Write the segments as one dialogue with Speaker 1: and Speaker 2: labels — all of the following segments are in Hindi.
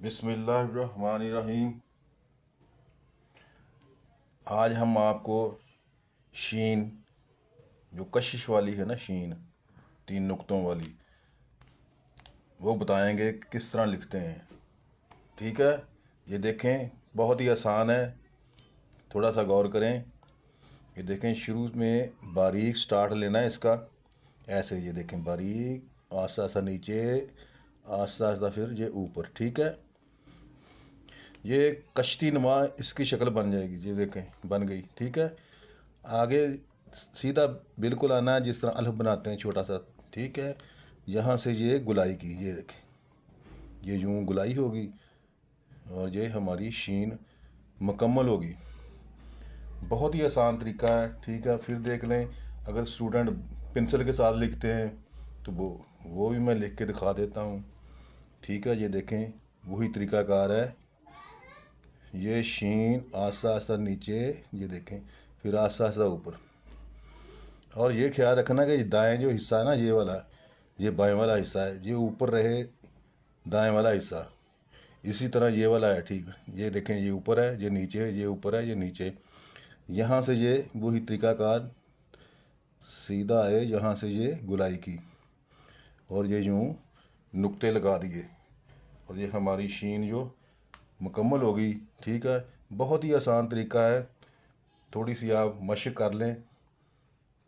Speaker 1: बिस्मिल्लाहिर्रहमानिर्रहीम। आज हम आपको शीन, जो कशिश वाली है ना, शीन 3 नुक्तों वाली, वो बताएंगे कि किस तरह लिखते हैं। ठीक है, ये देखें, बहुत ही आसान है, थोड़ा सा गौर करें। ये देखें, शुरू में बारीक स्टार्ट लेना है इसका, ऐसे ये देखें, बारीक, आस्ता आस्ता नीचे, आस्ता आस्ता फिर ये ऊपर। ठीक है, ये कश्ती नुमा इसकी शक्ल बन जाएगी, ये देखें बन गई। ठीक है, आगे सीधा बिल्कुल आना है जिस तरह अल्फ बनाते हैं, छोटा सा। ठीक है, यहाँ से ये गुलाई की, ये देखें, ये यूँ गुलाई होगी और ये हमारी शीन मुकम्मल होगी। बहुत ही आसान तरीका है। ठीक है, फिर देख लें, अगर स्टूडेंट पेंसिल के साथ लिखते हैं तो वो भी मैं लिख के दिखा देता हूँ। ठीक है, ये देखें, वही तरीकाकार है। ये शीन आस्ता आस्ता नीचे, ये देखें, फिर आस्ता आस्ता ऊपर। और ये ख्याल रखना कि दाएं जो हिस्सा है ना, ये वाला, ये बाएं वाला हिस्सा है, ये ऊपर रहे, दाएं वाला हिस्सा। इसी तरह ये वाला है। ठीक, ये देखें, ये ऊपर है, ये नीचे है, ये ऊपर है, ये नीचे। यहाँ से ये वही तरीकाकार सीधा है, यहाँ से ये गुलाई की और ये यूँ नुक्ते लगा दिए और ये हमारी शीन जो मुकम्मल होगी। ठीक है, बहुत ही आसान तरीका है, थोड़ी सी आप मशक कर लें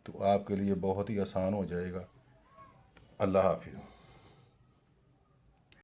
Speaker 1: तो आपके लिए बहुत ही आसान हो जाएगा। अल्लाह हाफिज़।